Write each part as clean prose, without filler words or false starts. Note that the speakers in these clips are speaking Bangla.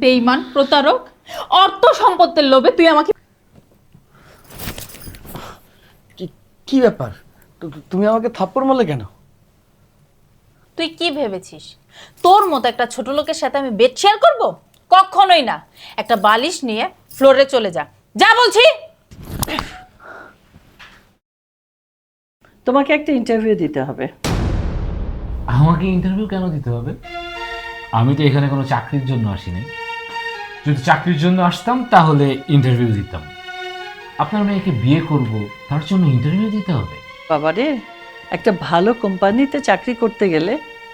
বেঈমান, প্রতারক, অর্থ সম্পত্তির লোভে তুই আমাকে। কি ব্যাপার? তুমি আমাকে থাপ্পড় মারলে কেন? তুই কি ভেবেছিস তোর মতো একটা ছোট লোকের সাথে আমি বেড শেয়ার করব? কখনোই না। একটা বালিশ নিয়ে ফ্লোরে চলে যা, যা বলছি। তোমাকে একটা ইন্টারভিউ দিতে হবে। আমাকে ইন্টারভিউ কেন দিতে হবে? আমি তো এখানে কোনো চাকরির জন্য আসিনি। যদি চাকরির জন্য আসতাম তাহলে ইন্টারভিউ দিতাম। আপনার মেয়েকে বিয়ে করব, তার জন্য ইন্টারভিউ দিতে হবে? বাবারে, একটা ভালো কোম্পানিতে চাকরি করতে গেলে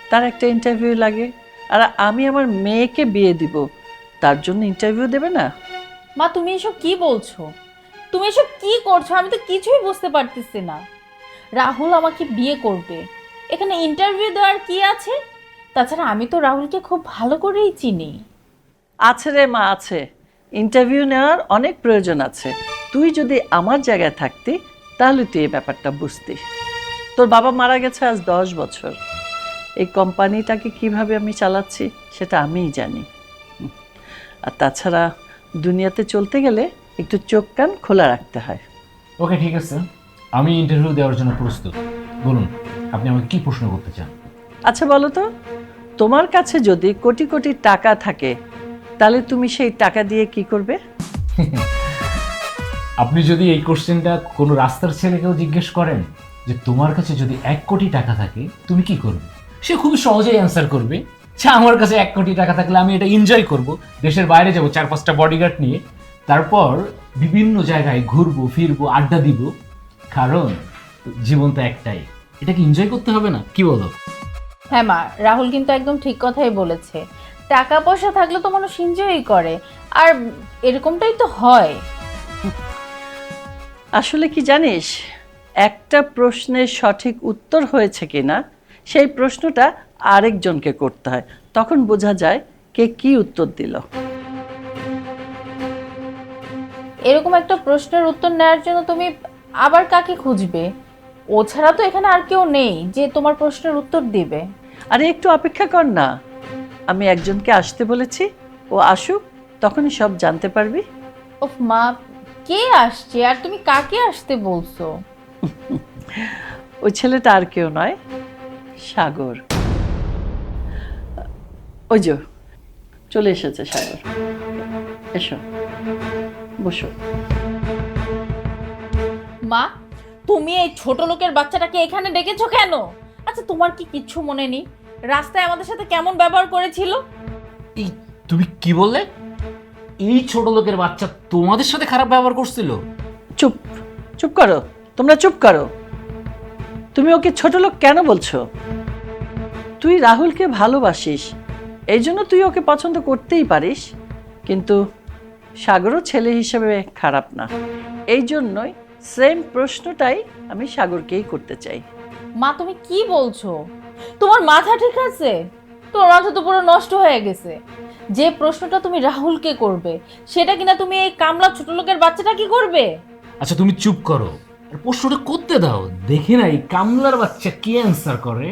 তার একটা ইন্টারভিউ লাগে। আর আমি আমার মেয়েকে বিয়ে দিব, তার জন্য ইন্টারভিউ দেবে না? মা, তুমি এসব কি বলছো? তুমি এসব কি করছো? আমি তো কিছুই বুঝতে পারতেছি না। রাহুল আমাকে বিয়ে করবে, এখানে ইন্টারভিউ দেওয়ার কি আছে? তাছাড়া আমি তো রাহুলকে খুব ভালো করেই চিনি। আছে রে মা, আছে। ইন্টারভিউ নেওয়ার অনেক প্রয়োজন আছে। তুই যদি আমার জায়গায় থাকতি তাহলে তুই এই ব্যাপারটা বুঝতি। তোর বাবা মারা গেছে আজ 10 বছর। এই কোম্পানিটাকে কিভাবে আমি চালাচ্ছি সেটা আমিই জানি। আর তাছাড়া দুনিয়াতে চলতে গেলে একটু চোখ কান খোলা রাখতে হয়। ওকে, ঠিক আছে, আমি ইন্টারভিউ দেওয়ার জন্য প্রস্তুত। বলুন, আপনি আমাকে কি প্রশ্ন করতে চান? আচ্ছা বলো তো, তোমার কাছে যদি কোটি কোটি টাকা থাকে তাহলে তুমি সেই টাকা দিয়ে কি করবে? আপনি যদি এই কোশ্চেনটা কোনো রাস্তার ছেলেকেও জিজ্ঞেস করেন যে তোমার কাছে যদি 1 কোটি টাকা থাকে তুমি কি করবে, সে খুবই সহজেই অ্যান্সার করবে যে আমার কাছে 1 কোটি টাকা থাকলে আমি এটা এনজয় করব, দেশের বাইরে যাব 4-5টা বডিগার্ড নিয়ে, তারপর বিভিন্ন জায়গায় ঘুরবো ফিরবো আড্ডা দিব, কারণ জীবন তো একটাই, এটাকে এনজয় করতে হবে না? কি বলো? হ্যাঁ মা, রাহুল কিন্তু একদম ঠিক কথাই বলেছে। টাকা পয়সা থাকলে তো মানুষ এনজয়ই করে, আর এরকমটাই তো হয়। আসলে কি জানিস, একটা প্রশ্নের সঠিক উত্তর হয়েছে কিনা সেই প্রশ্নটা আরেকজনকে করতে হয়, তখন বোঝা যায় কে কি উত্তর দিল। এরকম একটা প্রশ্নের উত্তর নেওয়ার জন্য তুমি আবার কাকে খুঁজবে? ও ছাড়া তো এখানে আর কেউ নেই যে তোমার প্রশ্নের উত্তর দিবে। আরে একটু অপেক্ষা কর না, আমি একজনকে আসতে বলেছি, ও আসুক, তখনই সব জানতে পারবি। ওফ মা, কে আসছে আর তুমি কাকে আসতে বলছো? ওই ছেলেটা আর কেউ নয়, সাগর। ওই যে চলে এসেছে সাগর, এসো বসো। মা, তুমি এই ছোট লোকের বাচ্চাটাকে এখানে ডেকেছো কেন? আচ্ছা, তোমার কি কিচ্ছু মনে নেই রাস্তায় আমাদের সাথে কেমন ব্যবহার করেছিল? এই তুমি কি বললে? এই ছোট লোকের বাচ্চা তোমাদের সাথে খারাপ ব্যবহার করছিল? চুপ, চুপ করো, তোমরা চুপ করো। তুমি ওকে ছোট লোক কেন বলছো? তুই রাহুলকে ভালোবাসিস, এই জন্য তুই ওকে পছন্দ করতেই পারিস, কিন্তু সাগরও ছেলে হিসেবে খারাপ না। এই জন্যই সেম প্রশ্নটাই আমি সাগরকেই করতে চাই। মা, তুমি কি বলছো? তোমার মাথা ঠিক আছে? তোমার মাথা তো পুরো নষ্ট হয়ে গেছে। যে প্রশ্নটা তুমি রাহুলকে করবে সেটা কিনা তুমি এই কামলা ছোট লোকের বাচ্চাটা কি করবে? আচ্ছা তুমি চুপ করো, আর প্রশ্নটা করতে দাও, দেখি না এই কামলার বাচ্চা কি অ্যান্সার করে।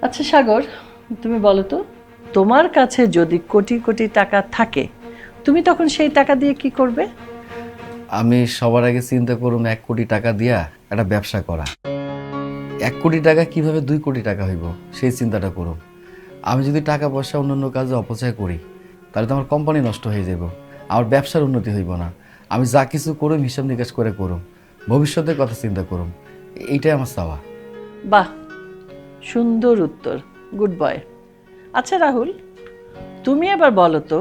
আচ্ছা সাগর, তুমি বলো তো, তোমার কাছে যদি কোটি কোটি টাকা থাকে তুমি তখন সেই টাকা দিয়ে কি করবে? আমি সবার আগে চিন্তা করুম 1 কোটি টাকা দিয়া একটা ব্যবসা করা। 1 কোটি টাকা কিভাবে 2 কোটি টাকা হইব সেই চিন্তাটা করুম। আমি যদি টাকা পয়সা অন্যান্য কাজে অপচয় করি তাহলে তো আমার কোম্পানি নষ্ট হয়ে যাব, আমার ব্যবসার উন্নতি হইব না। আমি যা কিছু করুম হিসাব নিকাশ করে করুম, ভবিষ্যতের কথা চিন্তা করুম, এইটাই আমার চাওয়া। বাহ, সুন্দর উত্তর, গুড বয়। আচ্ছা রাহুল, তুমি এবার বলো তো,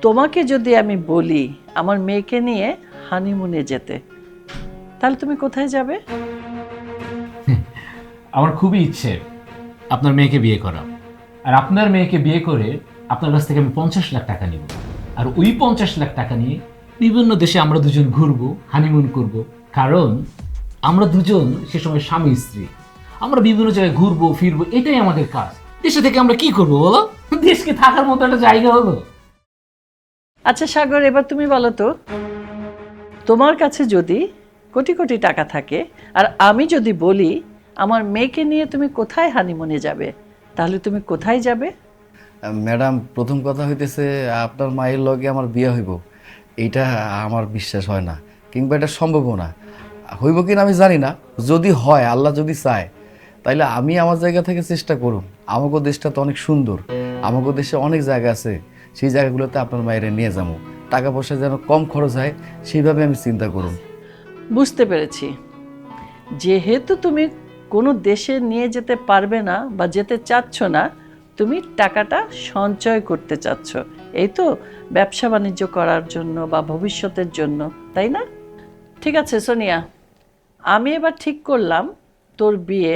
তোমাকে যদি আমি বলি আমার মেয়েকে নিয়ে হানিমুনে যেতে, তাহলে তুমি কোথায় যাবে? আমার খুবই ইচ্ছে আপনার মেয়েকে বিয়ে করা, আর আপনার মেয়েকে বিয়ে করে আপনার কাছ থেকে আমি 50 লাখ টাকা নিব, আর ওই 50 লাখ টাকা নিয়ে বিভিন্ন দেশে আমরা দুজন ঘুরবো, হানিমুন করব, কারণ আমরা দুজন সে সময় স্বামী স্ত্রী, আমরা বিভিন্ন জায়গায় ঘুরবো ফিরবো, এটাই আমাদের কাজ। দেশে থেকে আমরা কি করব বলো? দেশকে থাকার মতো একটা জায়গা হলো। আচ্ছা সাগর, এবার তুমি বলো তো, তোমার কাছে যদি কোটি কোটি টাকা থাকে আর আমি যদি বলি আমার মেয়েকে নিয়ে তুমি কোথায় হানিমুনে যাবে, তাহলে তুমি কোথায় যাবে? ম্যাডাম, প্রথম কথা হইতেছে আপনার মায়ের লগে আমার বিয়ে হইব, এইটা আমার বিশ্বাস হয় না, কিংবা এটা সম্ভবও না। হইব কিনা আমি জানি না, যদি হয়, আল্লাহ যদি চায়, তাইলে আমি আমার জায়গা থেকে চেষ্টা করুম। আমাকে দেশটা তো অনেক সুন্দর, আমাকে দেশে অনেক জায়গা আছে, সেই জায়গাগুলোতে আপনার মায়ের নিয়ে যাবো। টাকা পয়সা যেন কম খরচ হয় সেইভাবে আমি চিন্তা করুম। বুঝতে পেরেছি। যেহেতু তুমি কোনো দেশে নিয়ে যেতে পারবে না বা যেতে চাচ্ছ না, তুমি টাকাটা সঞ্চয় করতে চাচ্ছ, এই তো, ব্যবসা বাণিজ্য করার জন্য বা ভবিষ্যতের জন্য, তাই না? ঠিক আছে সোনিয়া, আমি এবার ঠিক করলাম তোর বিয়ে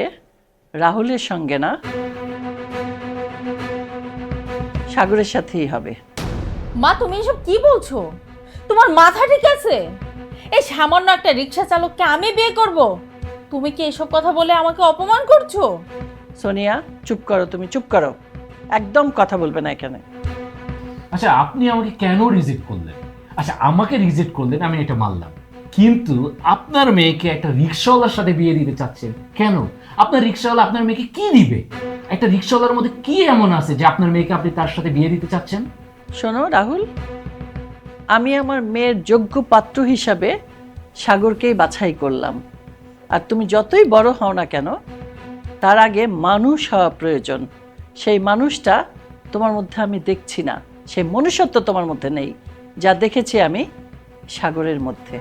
রাহুলের সঙ্গে না, সাগরের সাথেই হবে। মা, তুমি এসব কি বলছো? তোমার মাথা ঠিক আছে? এই সামান্য একটা রিক্সা চালককে আমি বিয়ে করব? তুমি কি এসব কথা বলে আমাকে অপমান করছো? সোনিয়া, চুপ করো, তুমি চুপ করো, একদম কথা বলবে না এখানে। আচ্ছা, আপনি আমাকে কেন রিজেক্ট করলেন? আচ্ছা, আমাকে রিজেক্ট করলেন, আমি এটা মানলাম, কিন্তু আপনার মেয়েকে একটা রিক্সাওয়ালার সাথে বিয়ে দিতে চাচ্ছেন কেন? আপনার রিক্সাওয়ালা আপনার মেয়েকে কি দিবে? একটা রিক্সাওয়ালার মধ্যে কি এমন আছে যে আপনার মেয়েকে আপনি তার সাথে বিয়ে দিতে চাচ্ছেন? শোনো রাহুল, আমি আমার মেয়ের যোগ্য পাত্র হিসাবে সাগরকেই বাছাই করলাম। আর তুমি যতই বড় হও না কেন, তার আগে মানুষ হওয়া প্রয়োজন। সেই মানুষটা তোমার মধ্যে আমি দেখছি না, সেই মনুষ্যত্ব তোমার মধ্যে নেই, যা দেখেছি আমি সাগরের মধ্যে।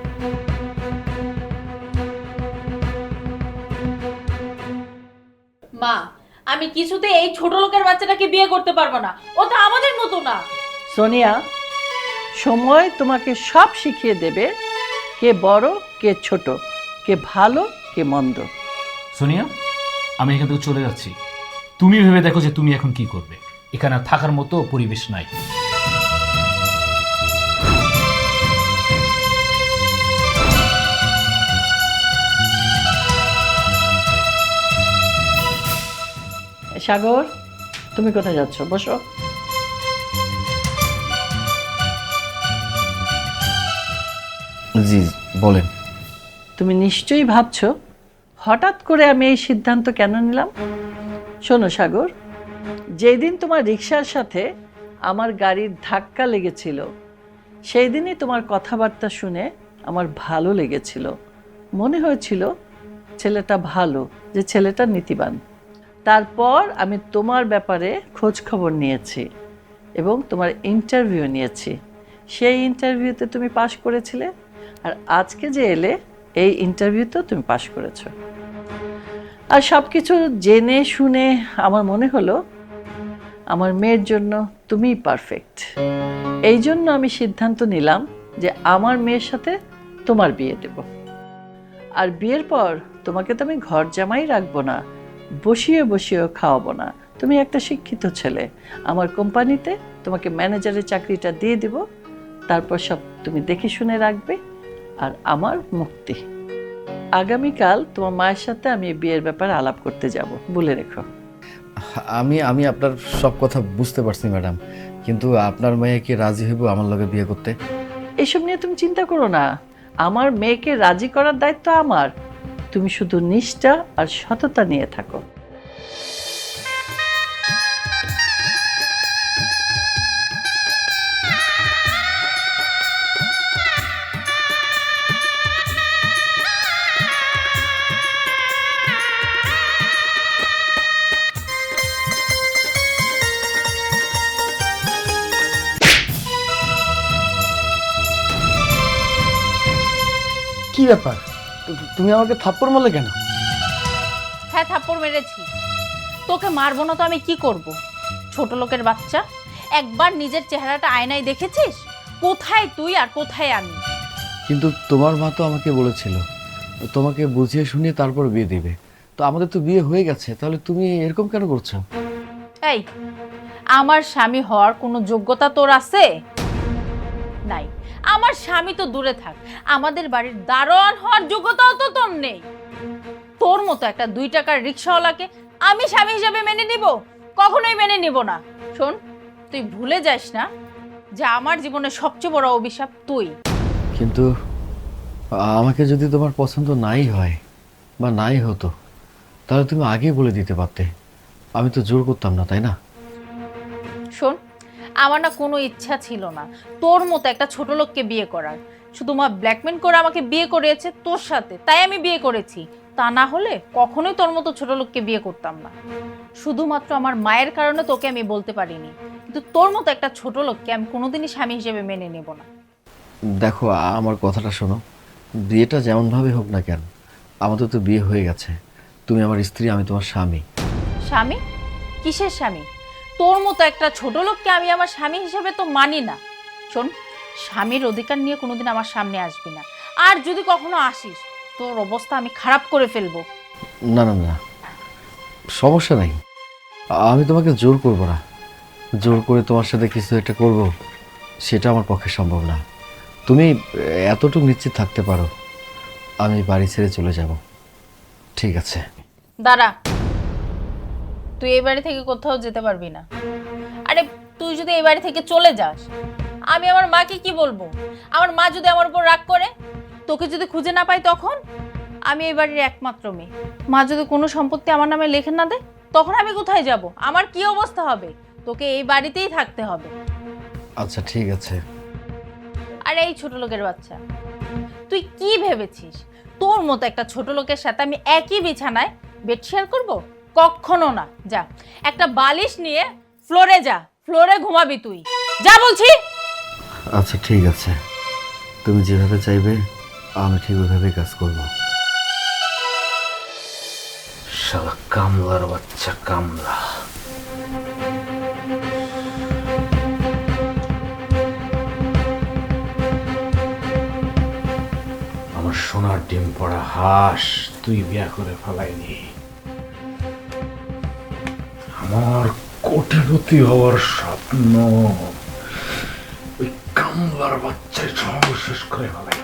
মা, আমি কিছুতে এই ছোট লোকের বাচ্চাটাকে বিয়ে করতে পারবো না, ও তো আমাদের মতো না। সোনিয়া, সময় তোমাকে সব শিখিয়ে দেবে, কে বড় কে ছোট, কে ভালো কে মন্দ। সোনিয়া, আমি এখান থেকে চলে যাচ্ছি। তুমি ভেবে দেখো যে তুমি এখন কি করবে। এখানে আর থাকার মতো পরিবেশ নাই। সাগর, তুমি কোথায় যাচ্ছ? বসো। জি, বলেন। তুমি নিশ্চয়ই ভাবছো হঠাৎ করে আমি এই সিদ্ধান্ত কেন নিলাম। শোনো সাগর, যেই দিন তোমার রিক্সার সাথে আমার গাড়ির ধাক্কা লেগেছিল, সেই দিনই তোমার কথাবার্তা শুনে আমার ভালো লেগেছিল। মনে হয়েছিল ছেলেটা ভালো, যে ছেলেটা নীতিবান। তারপর আমি তোমার ব্যাপারে খোঁজ খবর নিয়েছি এবং তোমার ইন্টারভিউ নিয়েছি। সেই ইন্টারভিউতে তুমি পাশ করেছিলে, আর আজকে যে এলে এই ইন্টারভিউতেও তুমি পাশ করেছো। আর সব কিছু জেনে শুনে আমার মনে হলো আমার মেয়ের জন্য তুমিই পারফেক্ট। এই জন্য আমি সিদ্ধান্ত নিলাম যে আমার মেয়ের সাথে তোমার বিয়ে দেব। আর বিয়ের পর তোমাকে তো আমি ঘর জামাই রাখবো না, বসিয়ে বসিয়েও খাওয়াবো না। তুমি একটা শিক্ষিত ছেলে, আমার কোম্পানিতে তোমাকে ম্যানেজারের চাকরিটা দিয়ে দিব, তারপর সব তুমি দেখে শুনে রাখবে, আর আমার মুক্তি। আগামীকাল তোমার মায়ের সাথে আমি বিয়ের ব্যাপারে আলাপ করতে যাব, বলে রেখো। আমি আমি আপনার সব কথা বুঝতে পারছি ম্যাডাম, কিন্তু আপনার মেয়ে কি রাজি হইব আমার লগে বিয়ে করতে? এসব নিয়ে তুমি চিন্তা করো না, আমার মেয়েকে রাজি করার দায়িত্ব আমার। তুমি শুধু নিষ্ঠা আর সততা নিয়ে থাকো। কি ব্যাপার, তুমি আমাকে থাপ্পড় মারলে কেন? হ্যাঁ, থাপ্পড় মেরেছি। তোকে মারবো না তো আমি কি করব? ছোট লোকের বাচ্চা, একবার নিজের চেহারাটা আয়নায় দেখেছিস? কোথায় তুই আর কোথায় আমি? কিন্তু তোমার মা তো আমাকে বলেছিল তোমাকে বুঝিয়ে শুনিয়ে তারপর বিয়ে দিবে। তো আমাদের তো বিয়ে হয়ে গেছে, তাহলে তুমি এরকম কেন করছো? এই, আমার স্বামী হওয়ার কোনো যোগ্যতা তোর আছে? নাই। আমার স্বামী তো দূরে থাক, আমাদের বাড়ির দারোয়ান হওয়ার যোগ্যতাও তো তোর নেই। তোর মতো একটা 2 টাকার রিক্সাওয়ালাকে আমি স্বামী হিসাবে মেনে নিব? কখনোই মেনে নিব না। শোন, তুই ভুলে যাস না যে আমার জীবনের সবচেয়ে বড় অভিশাপ তুই। কিন্তু আমাকে যদি তোমার পছন্দ নাই হয় বা নাই হতো, তাহলে তুমি আগেই বলে দিতে পারতে। আমি তো জোর করতাম না, তাই না? শোন, আমার না কোনো ইচ্ছা ছিল না তোর মতো একটা ছোট লোককে বিয়ে করার। শুধু মা ব্ল্যাকমেল করে আমাকে বিয়ে করিয়েছে তোর সাথে, তাই আমি বিয়ে করেছি। তা না হলে কখনোই তোর মতো ছোট লোককে বিয়ে করতাম না। শুধুমাত্র আমার মায়ের কারণে তোকে আমি বলতে পারিনি, কিন্তু তোর মতো একটা ছোট লোককে আমি কোনোদিনই স্বামী হিসেবে মেনে নেব না। দেখো, আমার কথাটা শোনো। বিয়েটা যেমনভাবে হোক না কেন, আমাদের তো বিয়ে হয়ে গেছে। তুমি আমার স্ত্রী, আমি তোমার স্বামী। স্বামী? কিসের স্বামী? তোর মতো একটা ছোট লোককে আমি আমার স্বামী হিসেবে তো মানি না। শোন, স্বামীর অধিকার নিয়ে কোনোদিন আমার সামনে আসবি না, আর যদি কখনো আসিস তোর অবস্থা আমি খারাপ করে ফেলবো। না না না, সমস্যা নাই। আমি তোমাকে জোর করব না। জোর করে তোমার সাথে কিছু একটা করব, সেটা আমার পক্ষে সম্ভব না। তুমি এতটুকু নিশ্চিত থাকতে পারো, আমি বাড়ি ছেড়ে চলে যাব। ঠিক আছে? দাঁড়া, তুই এই বাড়ি থেকে কোথাও যেতে পারবি না। আরে তুই যদি এই বাড়ি থেকে চলে যাস, আমি আমার মাকে কি বলবো? আমার মা যদি আমার উপর রাগ করে, তোকে যদি খুঁজে না পাই, তখন আমি এই বাড়ির একমাত্র মেয়ে। মা যদি কোনো সম্পত্তি আমার নামে লেখে না দেয়, তখন আমি কোথায় যাব? আমার কি অবস্থা হবে? তোকে এই বাড়িতেই থাকতে হবে। আচ্ছা ঠিক আছে। আরে এই ছোট লোকের বাচ্চা, তুই কি ভেবেছিস তোর মতো একটা ছোট লোকের সাথে আমি একই বিছানায় বেড শেয়ার করব? কখনো না। যা, একটা বালিশ নিয়ে ফ্লোরে যা, ফ্লোরে ঘুমাবি তুই। যা বলছি। আচ্ছা ঠিক আছে, তুমি যেভাবে চাইবে আমি ঠিক ওইভাবেই কাজ করব। শালা কামলার বাচ্চা কামলা। আমার সোনার ডিম পড়া হাঁস তুই বিয়া করে ফেলাইনি। আমার কোটিপতি হওয়ার স্বপ্ন ওই কামলার বাচ্চায় সর্বশেষ করে ফেলাই।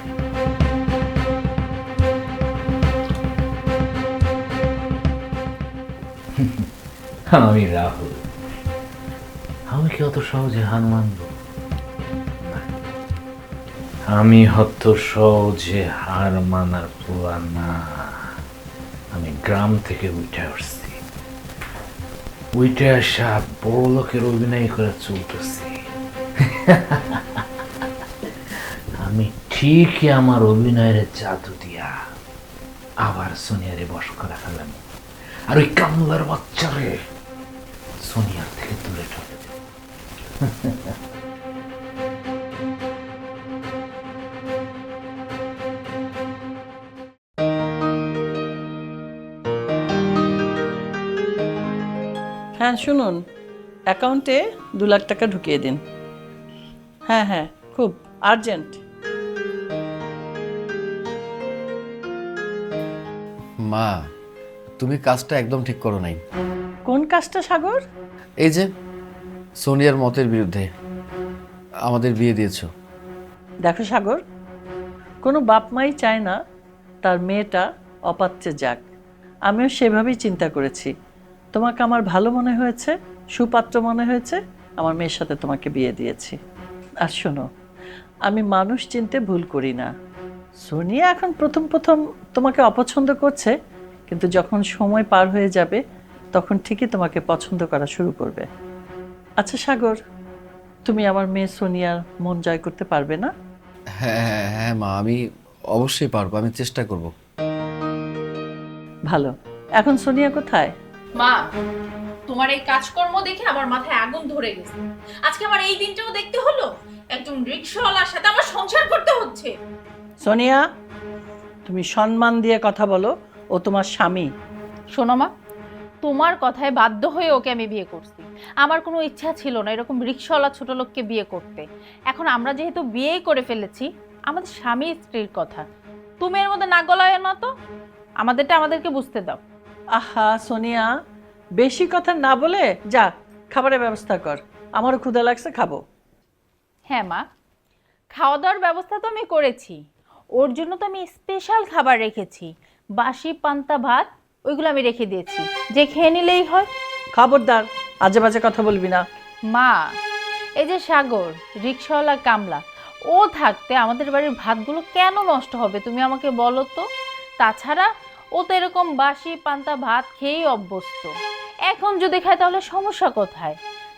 আমি রাহুল, আমি কি অত সহজে হার মানব? না। আমি অত সহজে হার মানার পোলা না। আমি গ্রাম থেকে উঠে আসছি, উঠে আসা বড় লোকের অভিনয় করে চলতেছি। আমি ঠিকই আমার অভিনয়ের জাদু দিয়া আবার সোনিয়ারে বশ করে ফেলাম, আর ওই কামলার বাচ্চারে সোনিয়ার থেকে দূরে ঠেলে দেব। হ্যাঁ শুনুন, অ্যাকাউন্টে 2 লাখ টাকা ঢুকিয়ে দিন। হ্যাঁ হ্যাঁ, খুব আর্জেন্ট। মা, তুমি কাজটা একদম ঠিক করো নাই। কোন কাজটা সাগর? এই যে সোনিয়ার মতের বিরুদ্ধে আমাদের বিয়ে দিয়েছো। দেখো সাগর, কোনো বাপ মাই চায় না তার মেয়েটা অপাত্রে যাক। আমিও সেভাবেই চিন্তা করেছি। তোমাকে আমার ভালো মনে হয়েছে, সুপাত্র মনে হয়েছে, আমার মেয়ের সাথে তোমাকে বিয়ে দিয়েছি। আর শোনো, আমি মানুষ চিনতে ভুল করি না। সোনিয়া এখন প্রথম প্রথম তোমাকে অপছন্দ করছে, কিন্তু যখন সময় পার হয়ে যাবে তখন ঠিকই তোমাকে পছন্দ করা শুরু করবে। আচ্ছা সাগর, তুমি আমার মেয়ে সোনিয়ার মন জয় করতে পারবে না? হ্যাঁ হ্যাঁ হ্যাঁ মা, আমি অবশ্যই পারবো, আমি চেষ্টা করব। ভালো। এখন সোনিয়া কোথায়? মা, তোমার এই কাজকর্ম দেখে আমার মাথায় আগুন ধরে গেছে। আজকে আমার এই দিনটাও দেখতে হলো, একজন রিকশাওয়ালার সাথে আমার সংসার করতে হচ্ছে। সোনিয়া, তুমি সম্মান দিয়ে কথা বলো, ও তোমার স্বামী। শোনো মা, তোমার কথায় বাধ্য হয়ে ওকে আমি বিয়ে করছি। আমার কোনো ইচ্ছা ছিল না এরকম রিকশাওয়ালা ছোট লোককে বিয়ে করতে। এখন আমরা যেহেতু বিয়েই করে ফেলেছি, আমাদের স্বামী স্ত্রীর কথা তুমি এর মধ্যে না গলায় না তো। আমাদেরটা আমাদেরকে বুঝতে দাও। আহা সোনিয়া, বেশি কথা না বলে যা খাবারের ব্যবস্থা কর। আমারও ক্ষুধা লাগছে, খাবো। হ্যাঁ মা, খাওয়া দাওয়ার ব্যবস্থা তো আমি করেছি। ওর জন্য তো আমি স্পেশাল খাবার রেখেছি, বাসি পান্তা ভাত, ওইগুলো আমি রেখে দিয়েছি, যে খেয়ে নিলেই হয়। খবরদার, আজে বাজে কথা বলবি না। মা, এই যে সাগর রিকশাওয়ালা কামলা, ও থাকতে আমাদের বাড়ির ভাতগুলো কেন নষ্ট হবে তুমি আমাকে বলো তো? তাছাড়া ও তো এরকম বাসি পান্তা ভাত খেয়েই অভ্যস্ত। এখন যদি খায় তাহলে সমস্যা কোথায়?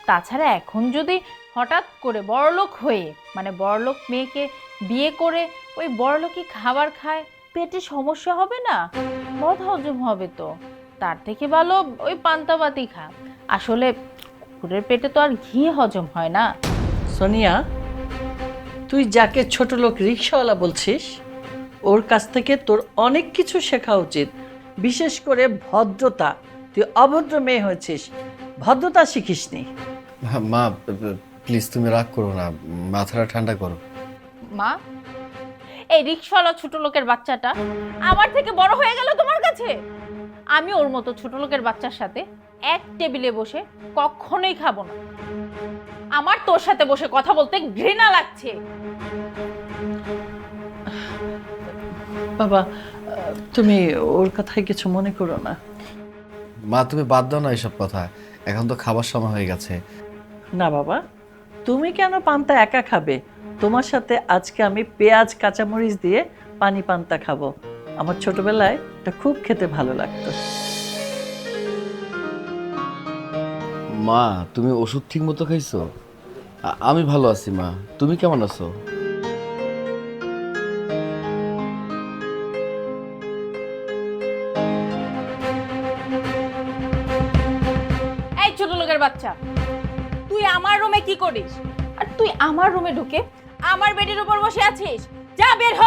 তাছাড়া এখন যদি হঠাৎ করে বড়লোক হয়ে মানে বড়লোক মেয়েকে বিয়ে করে ওই বড়লোকই খাবার খায় পেটে সমস্যা হবে না, বদ হজম হবে তো। তার থেকে ভালো ওই পান্তাবাতি খা। আসলে কুকুরের পেটে তো আর ঘি হজম হয় না। সোনিয়া, তুই যাকে ছোট লোক রিক্সাওয়ালা বলছিস ওর কাছ থেকে তোর অনেক কিছু শেখা উচিত, বিশেষ করে ভদ্রতা। তুই অভদ্র মেয়ে হয়েছিস, ভদ্রতা শিখিসনি। মা প্লিজ তুমি রাগ করো না, মাথাটা ঠান্ডা করো। মা, এই রিক্সাওয়ালা ছোট লোকের বাচ্চাটা আমার থেকে বড় হয়ে গেল তোমার কাছে। আমি ওর মতো ছোট লোকের বাচ্চার সাথে এক টেবিলে বসে কখনোই খাবো না। আমার তোর সাথে বসে কথা বলতে ঘৃণা লাগছে। বাবা, তুমি ওর কথায় কিছু মনে করো না। মা তুমি বাদ দাও না এইসব কথা, এখন তো খাবার সময় হয়ে গেছে। না বাবা, তুমি কেন পান্তা একা খাবে? তোমার সাথে আজকে আমি পেঁয়াজ কাঁচামরিচ দিয়ে পানি পান্তা খাবো। আমার ছোটবেলায় এটা খুব খেতে ভালো লাগতো। মা তুমি ওষুধ ঠিক মতো খাইছো? আমি ভালো আছি মা, তুমি কেমন আছো? এই ছোট লোকের বাচ্চা, তুই আমার রুমে কি করিস? আর তুই আমার রুমে ঢুকে আমার বেডের উপর বসে আছিস? যা বের হ।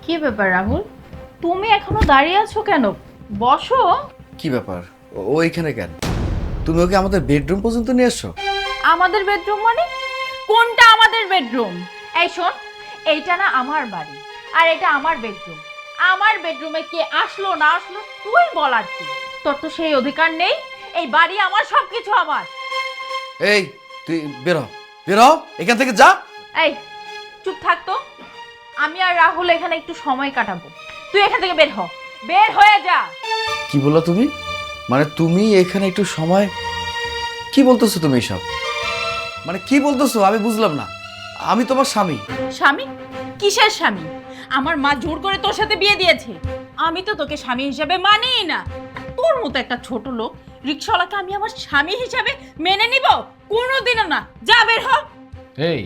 কি ব্যাপার রাহুল, তুমি এখনো দাঁড়িয়ে আছো কেন? বসো। কি ব্যাপার, ও এখানে কেন? তুমি ওকে আমাদের বেডরুম পর্যন্ত নিয়ে এসছো? আমাদের বেডরুম মানে? কোনটা আমাদের বেডরুম? এই শোন, এইটা না আমার বাড়ি আর এটা আমার বেডরুম। আমার বেডরুমে কে আসলো না আসলো তুই বলার কি? তোর তো সেই অধিকার নেই। এই বাড়ি আমার, সবকিছু আমার। এই তুই বেরো, বেরো এখান থেকে, যা। এই চুপ থাক তো, আমি আর রাহুল এখানে একটু সময় কাটাবো। তুই এখান থেকে বের হ, বের হয়ে যা। কি বললো তুমি? মানে তুমি এখানে একটু সময়, কি বলতেছো তুমি সব? মানে কি বলতেছো আমি বুঝলাম না। আমি তোমার স্বামী। স্বামী? কিসের স্বামী? আমার মা জোর করে তোর সাথে বিয়ে দিয়েছে। আমি তো তোকে স্বামী হিসেবে মানিই না। তোর মতো একটা ছোট লোক রিক্সাওয়ালাকে আমি আমার স্বামী হিসেবে মেনে নিব? কোনোদিনও না। যা বের হ। এই,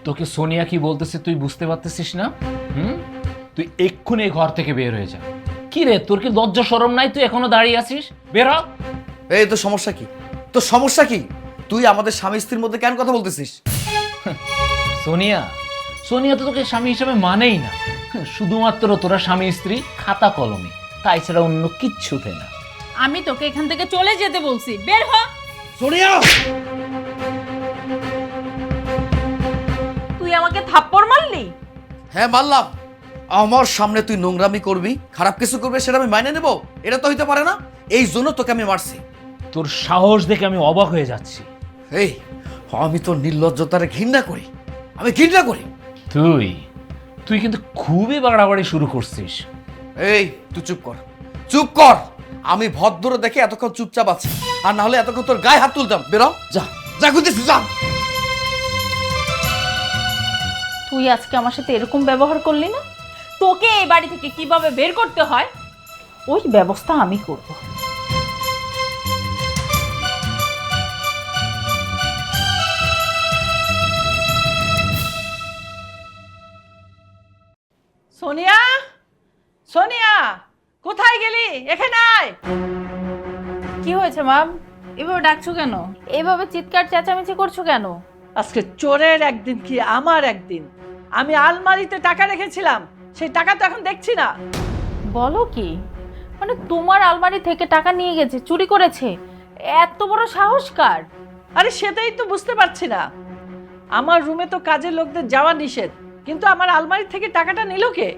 তোকে সোনিয়া কি বলতেছে তুই বুঝতে পারতেছিস না? তুই এক্ষুনি এই ঘর থেকে বের হয়ে যা। কি রে, তোর কি লজ্জা শরম নাই? তুই এখনো দাঁড়িয়ে আছিস? বের হ। এই তোর সমস্যা কি? তোর সমস্যা কি? তুই আমাদের স্বামী স্ত্রীর মধ্যে কেন কথা বলতেছিস? সোনিয়া, সোনিয়া তো তোকে স্বামী হিসেবে মানেই না। শুধুমাত্র তোরা স্বামী স্ত্রী খাতা কলমে, তাই ছাড়া অন্য কিচ্ছুতে না। আমি তোকে এখান থেকে চলে যেতে বলছি, বের হ। সোনিয়া, তুই আমাকে থাপ্পড় মারলি? হ্যাঁ মারলাম। আমার সামনে তুই নোংরামি করবি, খারাপ কিছু করবে, সেটা আমি মাইনে নেব? এটা তো হইতে পারে না। এই জন্য তোকে আমি মারছি। তোর সাহস দেখে আমি অবাক হয়ে যাচ্ছি। এই আমি তো নির্লজ্জতারে ঘৃণা করি, আমি ঘৃণা করি। তুই তুই কিন্তু খুবই বাড়াবাড়ি শুরু করছিস। এই তুই চুপ কর, চুপ কর। আমি ভদ্র দেখে এতক্ষণ চুপচাপ আছি, আর না হলে এতক্ষণ তোর গায়ে হাত তুলতাম। বেরো, যা যা, খুঁজেছি যা। তুই আজকে আমার সাথে এরকম ব্যবহার করলি না? তোকে এই বাড়ি থেকে কিভাবে বের করতে হয় ওই ব্যবস্থা আমি করব। সোনিয়া, সোনিয়া, কোথায় গেলি? এখানে আয়। কি হয়েছে মা? এভাবে ডাকছো কেন? এভাবে চিৎকার চেঁচামেচি করছো কেন? আজকে চোরের একদিন কি আমার একদিন। আমি আলমারিতে টাকা রেখেছিলাম, সেই টাকা তো এখন দেখছি না। বলো কি? মানে তোমার আলমারি থেকে টাকা নিয়ে গেছে, চুরি করেছে? এত বড় সাহস কার? আরে সেটাই তো বুঝতে পারছি না। আমার রুমে তো কাজের লোকদের যাওয়া নিষেধ, কিন্তু আমার আলমারি থেকে টাকাটা নিল কে?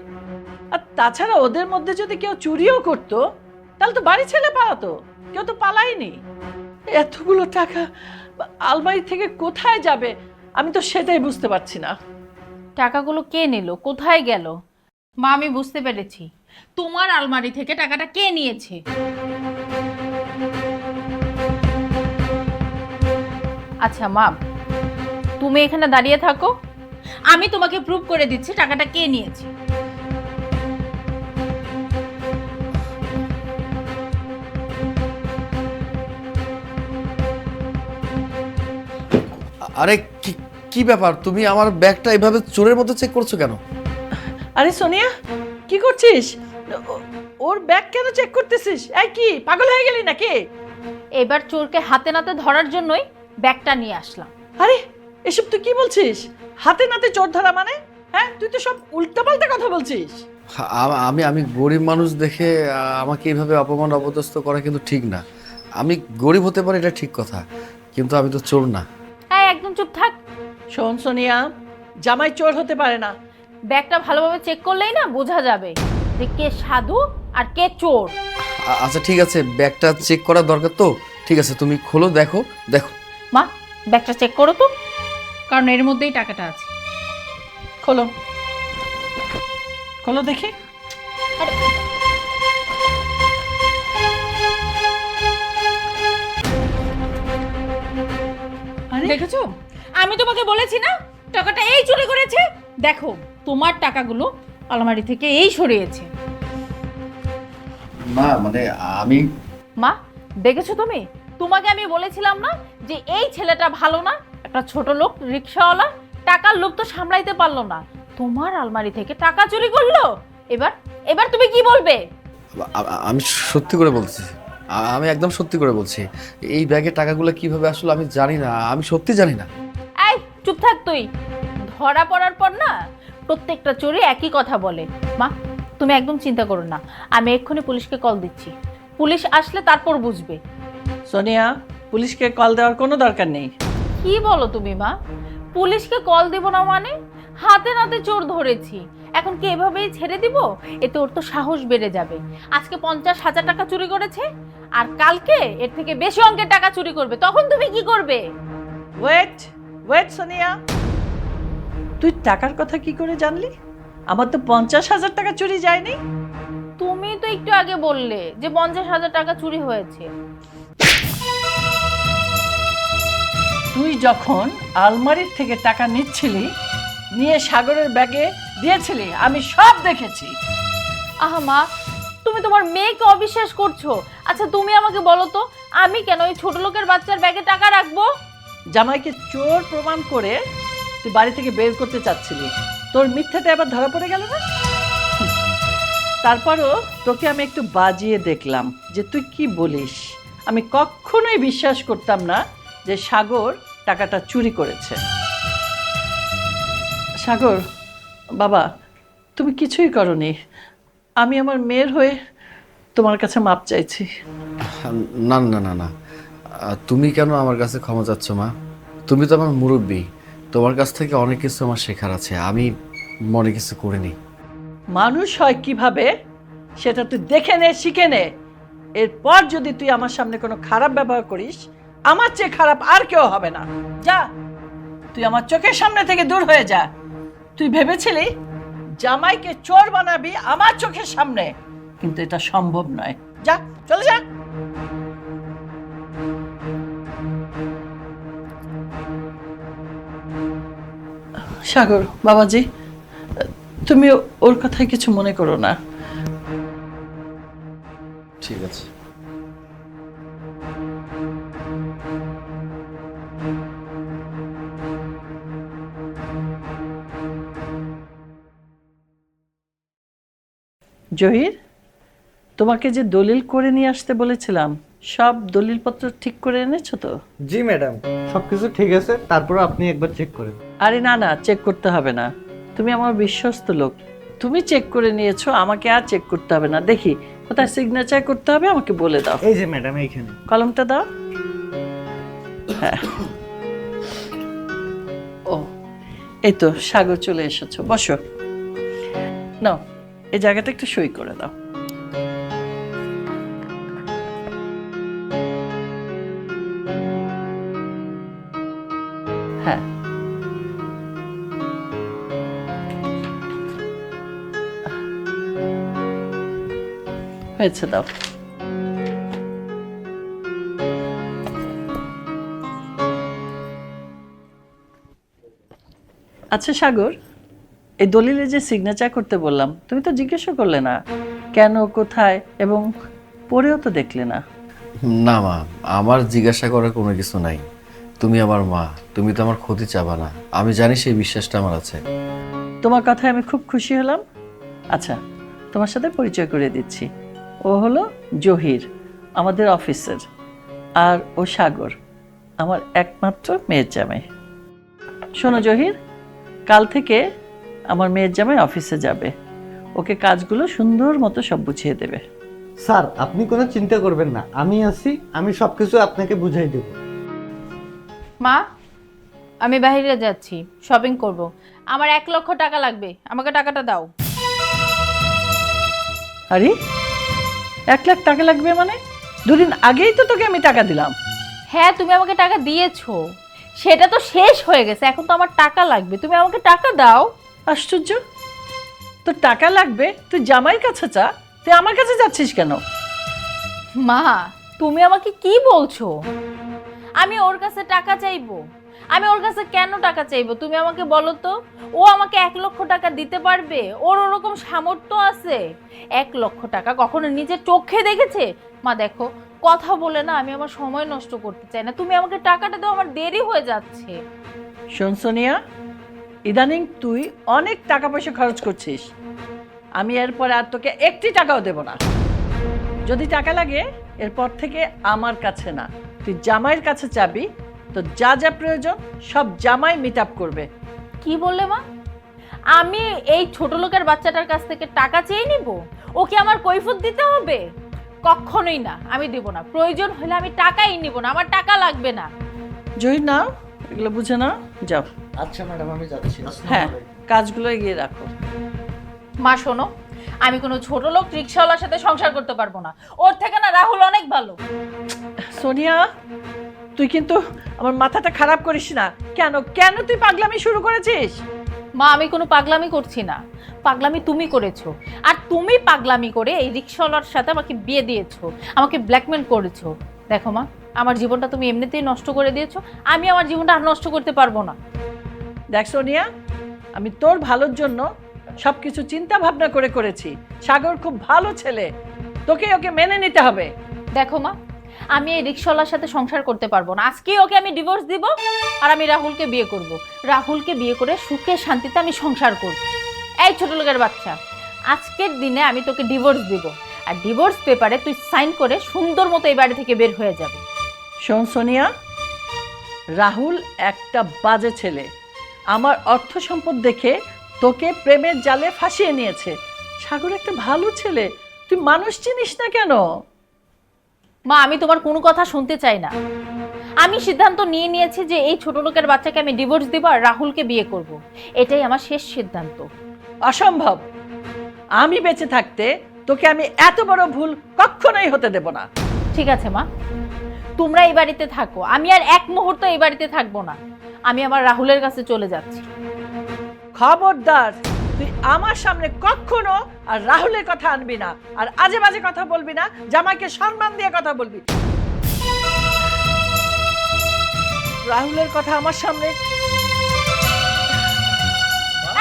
আর তাছাড়া ওদের মধ্যে যদি কেউ চুরিও করতো তাহলে তো বাড়ি ছেড়ে পালাতো, কেউ তো পালায়নি। এতগুলো টাকা আলমারি থেকে কোথায় যাবে আমি তো সেটাই বুঝতে পারছি না। টাকাগুলো কে নিল, কোথায় গেল? মা আমি বুঝতে পেরেছি, তোমার আলমারি থেকে টাকাটা কে নিয়েছে। আচ্ছা মা, তুমি এখানে দাঁড়িয়ে থাকো, আমি তোমাকে প্রুভ করে দিচ্ছি টাকাটা কে নিয়েছে। আরে কি কি ব্যাপার, তুমি আমার ব্যাগটা এভাবে চোরের মতো চেক করছো কেন? আরে সোনিয়া, কি করছিস? ওর ব্যাগ কেন চেক করতেছিস? এই কি পাগল হয়ে গেলি নাকি? এবার চোরকে হাতে নাতে ধরার জন্যই ব্যাগটা নিয়ে আসলাম। আরে এসব তুই কি বলছিস? হাতে নাতে চোর ধরা মানে? হ্যাঁ, তুই তো সব উল্টাপাল্টা কথা বলছিস। আমি আমি গরিব মানুষ দেখে আমাকে এইভাবে অপমান অপদস্থ করা কিন্তু ঠিক না। আমি গরিব হতে পারি, এটা ঠিক কথা, কিন্তু আমি তো চোর না। হ্যাঁ, একদম চুপ থাক। শোন সোনিয়া, জামাই চোর হতে পারে না। ব্যাগটা ভালোভাবে চেক করলেই না বোঝা যাবে যে কে সাধু আর কে চোর। আচ্ছা ঠিক আছে, ব্যাগটা চেক করার দরকার তো, ঠিক আছে তুমি খোলো, দেখো দেখো। মা, ব্যাগটা চেক করো তো, কারণ এর মধ্যেই টাকাটা আছে। খোলো, খোলো দেখি। আরে আরে দেখেছো, আমি তোমাকে বলেছি না টাকাটা এই চুরি করেছে। দেখো, তোমার টাকাগুলো আলমারি থেকে এই সরিয়েছে। না মানে আমি মা, দেখেছো তুমি, তোমাকে আমি বলেছিলাম না যে এই ছেলেটা ভালো না, একটা ছোট লোক রিকশাওয়ালা, টাকার লোভ তো সামলাইতে পারলো না, তোমার আলমারি থেকে টাকা চুরি করলো। এবার এবার তুমি কি বলবে? আমি সত্যি করে বলছি, আমি একদম সত্যি করে বলছি, এই ব্যাগের টাকাগুলো কিভাবে আসলে আমি জানি না, আমি সত্যি জানি না। এই চুপ থাক তুই। ধরা পড়ার পর না প্রত্যেকটা চোরে একই কথা বলে। মা, তুমি একদম চিন্তা করো না, আমি এক্ষুনি পুলিশকে কল দিচ্ছি, পুলিশ আসলে তারপর বুঝবে। সোনিয়া, পুলিশকে কল দেওয়ার কোনো দরকার নেই। কি বলো তুমি মা? পুলিশকে কল দিব না মানে? হাতে নাতে চোর ধরেছি, এখন কি এভাবেই ছেড়ে দিব? এতে ওর তো সাহস বেড়ে যাবে। আজকে 50,000 টাকা চুরি করেছে, আর কালকে এর থেকে বেশি অঙ্কের টাকা চুরি করবে, তখন তুমি কি করবে? ওয়েট ওয়েট সোনিয়া, তুই টাকার কথা কি করে জানলি? আমার তো 50,000 টাকা চুরি যায়নি। তুমি তো একটু আগে বললে যে 50,000 টাকা চুরি হয়েছে। তুই যখন আলমারির থেকে টাকা নিচ্ছিলি, নিয়ে সাগরের ব্যাগে দিয়েছিলি, আমি সব দেখেছি। আহা মা, তুমি তোমার মেয়েকে অবিশ্বাস করছো। আচ্ছা তুমি আমাকে বলো তো, আমি কেন ওই ছোট লোকের বাচ্চার ব্যাগে টাকা রাখবো? জামাইকে চোর প্রমাণ করে তুই বাড়ি থেকে বের করতে চাচ্ছিলি, তোর মিথ্যাতে আবার ধরা পড়ে গেল না? তারপরও তোকে আমি একটু বাজিয়ে দেখলাম যে তুই কি বলিস। আমি কখনোই বিশ্বাস করতাম না যে সাগর টাকাটা চুরি করেছে। সাগর বাবা, তুমি কিছুই করনি। আমি আমার মেয়ের হয়ে তোমার কাছে মাপ চাইছি। না না না না, তুমি কেন আমার কাছে ক্ষমা চাচ্ছ মা? তুমি তো আমার মুরব্বী, তোমার কাছ থেকে অনেক কিছু আমার শেখার আছে, আমি মনে কিছু করিনি। মানুষ হয় কিভাবে সেটা তুই দেখে নে, শিখে নে। এরপর যদি তুই আমার সামনে কোনো খারাপ ব্যবহার করিস, আমার চেয়ে খারাপ আর কেউ হবে না। যা, তুই আমার চোখের সামনে থেকে দূর হয়ে যা। তুই ভেবেছিলি জামাইকে চোর বানাবি আমার চোখের সামনে, কিন্তু এটা সম্ভব নয়। যা, চলে যা। সাগর বাবাজি, তুমি ওর কথায় কিছু মনে করো না। ঠিক আছে। জহির, তোমাকে যে দলিল করে নিয়ে আসতে বলেছিলাম, সব দলিলপত্র ঠিক করে এনেছো তো? জি ম্যাডাম, সবকিছু ঠিক আছে, তারপর আপনি একবার চেক করেন। আরে না না, চেক করতে হবে না, তুমি আমার বিশ্বস্ত লোক, তুমি চেক করে নিয়েছো, আমাকে আর চেক করতে হবে না। দেখি কোথায় সিগনেচার করতে হবে আমাকে বলে দাও। এই যে ম্যাডাম, এইখানে। কলমটা দাও। হ্যাঁ, ও এই তো সাগর চলে এসেছো, বসো। নাও, এই জায়গাটা একটু সই করে দাও। হ্যাঁ, হয়েছে, দাও। আচ্ছা সাগর, এই দলিলে যে সিগনেচার করতে বললাম, তুমি তো জিজ্ঞাসা করলে না কেন, কোথায়, এবং পড়েও তো দেখলে না। না মা, আমার জিজ্ঞাসা করার কোনো কিছু নাই, তুমি আমার মা, তুমি তো আমার ক্ষতি চাবা না, আমি জানি সেই বিশ্বাসটা আমার আছে। তোমার কথায় আমি খুব খুশি হলাম। আচ্ছা, তোমার সাথে পরিচয় করে দিচ্ছি। ও হলো জহির, আমাদের অফিসের, আর ও সাগর, আমার একমাত্র মেয়ের জামাই। শোনো জহির, কাল থেকে আমার মেয়ের জামাই অফিসে যাবে। ওকে কাজগুলো সুন্দর মতো সব বুঝিয়ে দেবে। স্যার আপনি কোনো চিন্তা করবেন না, আমি আছি, আমি সব কিছু আপনাকে বুঝাই দেব। মা, আমি বাইরে যাচ্ছি, শপিং করব। আমার 1 লক্ষ টাকা লাগবে, আমাকে টাকাটা দাও। আরে 1 লাখ টাকা লাগবে মানে? দুদিন আগেই তো তোকে আমি টাকা দিলাম। হ্যাঁ, তুমি আমাকে টাকা দিয়েছো, সেটা তো শেষ হয়ে গেছে, এখন তো আমার টাকা লাগবে, তুমি আমাকে টাকা দাও। আশ্চর্য, তোর টাকা লাগবে তুই জামাইয়ের কাছে চা, তুই আমার কাছে যাচ্ছিস কেন? মা, তুমি আমাকে কি বলছো? আমি ওর কাছে টাকা চাইবো? আমি ওর কাছে কেন টাকা চাইবো তুমি আমাকে বলো তো? ও আমাকে 1 লক্ষ টাকা দিতে পারবে? ওর ওরকম সামর্থ্য আছে? 1 লক্ষ টাকা কখনো নিজের চোখে দেখেছে? মা দেখো, কথা বলে না আমি আমার সময় নষ্ট করতে চাই না, তুমি আমাকে টাকাটা দাও, আমার দেরি হয়ে যাচ্ছে। শোন সোনিয়া, ইদানিং তুই অনেক টাকা পয়সা খরচ করছিস। আমি এরপরে আর তোকে 1টি টাকাও দেব না। যদি টাকা লাগে এরপর থেকে আমার কাছে না, তুই জামাইয়ের কাছে চাবি। তো যা যা প্রয়োজন সব জামাই মিট আপ করবে। কি বললে মা? আমি এই ছোট লোকের বাচ্চাটার কাছ থেকে টাকা চেয়ে নিব? ওকে আমার কৈফিয়ত দিতে হবে? কখনোই না, আমি দিব না। প্রয়োজন হলে আমি টাকাই নিব না, আমার টাকা লাগবে না। জয়ী নাও, এগুলো বুঝে নাও, যাও। আচ্ছা ম্যাডাম, আমি যাচ্ছি। হ্যাঁ, কাজগুলো এগিয়ে রাখো। মা শোনো, আমি কোনো ছোট লোক রিক্সাওয়ালার সাথে সংসার করতে পারবো না। ওর থেকে না রাহুল অনেক ভালো। সোনিয়া, তুই কিন্তু আমার মাথাটা খারাপ করিস না। কেন কেন তুই পাগলামি শুরু করেছিস? মা, আমি কোনো পাগলামি করছি না, পাগলামি তুমি করেছো। আর তুমি পাগলামি করে এই রিক্সাওয়ালার সাথে আমাকে বিয়ে দিয়েছো, আমাকে ব্ল্যাকমেল করেছো। দেখো মা, আমার জীবনটা তুমি এমনিতেই নষ্ট করে দিয়েছো, আমি আমার জীবনটা আর নষ্ট করতে পারবো না। দেখ সোনিয়া, আমি তোর ভালোর জন্য সবকিছু চিন্তা ভাবনা করে করেছি। সাগর খুব ভালো ছেলে, তোকে ওকে মেনে নিতে হবে। দেখো মা, আমি এই রিক্সাওয়ালার সাথে সংসার করতে পারবো না। আজকেই ওকে আমি ডিভোর্স দিব, আর আমি রাহুলকে বিয়ে করব। রাহুলকে বিয়ে করে সুখে শান্তিতে আমি সংসার করব। এই ছোট লোকের বাচ্চা, আজকের দিনে আমি তোকে ডিভোর্স দিব, আর ডিভোর্স পেপারে তুই সাইন করে সুন্দর মতো এই বাড়ি থেকে বের হয়ে যাবে। শোন সোনিয়া, রাহুল একটা বাজে ছেলে। আমার অর্থ সম্পদ দেখে তোকে প্রেমের জালে ফাঁসিয়ে নিয়েছে। সাগর একটা ভালো ছেলে, তুই মানুষ চিনিস না কেন? মা, আমি তোমার কোনো কথা শুনতে চাই না। আমি সিদ্ধান্ত নিয়ে নিয়েছি যে এই ছোট লোকের বাচ্চাকে আমি ডিভোর্স দিব আর রাহুলকে বিয়ে করব। এটাই আমার শেষ সিদ্ধান্ত। অসম্ভব। আমি বেঁচে থাকতে তোকে আমি এত বড় ভুল কখনোই হতে দেব না। ঠিক আছে মা, তোমরা এই বাড়িতে থাকো, আমি আর এক মুহূর্ত এই বাড়িতে থাকবো না। আমি আমার রাহুলের কাছে চলে যাচ্ছি। খবরদার, তুই আমার সামনে কখনো আর রাহুলের কথা আনবি না, আর আজে বাজে কথা বলবি না। জামাইকে সম্মান দিয়ে কথা বলবি। রাহুলের কথা আমার সামনে।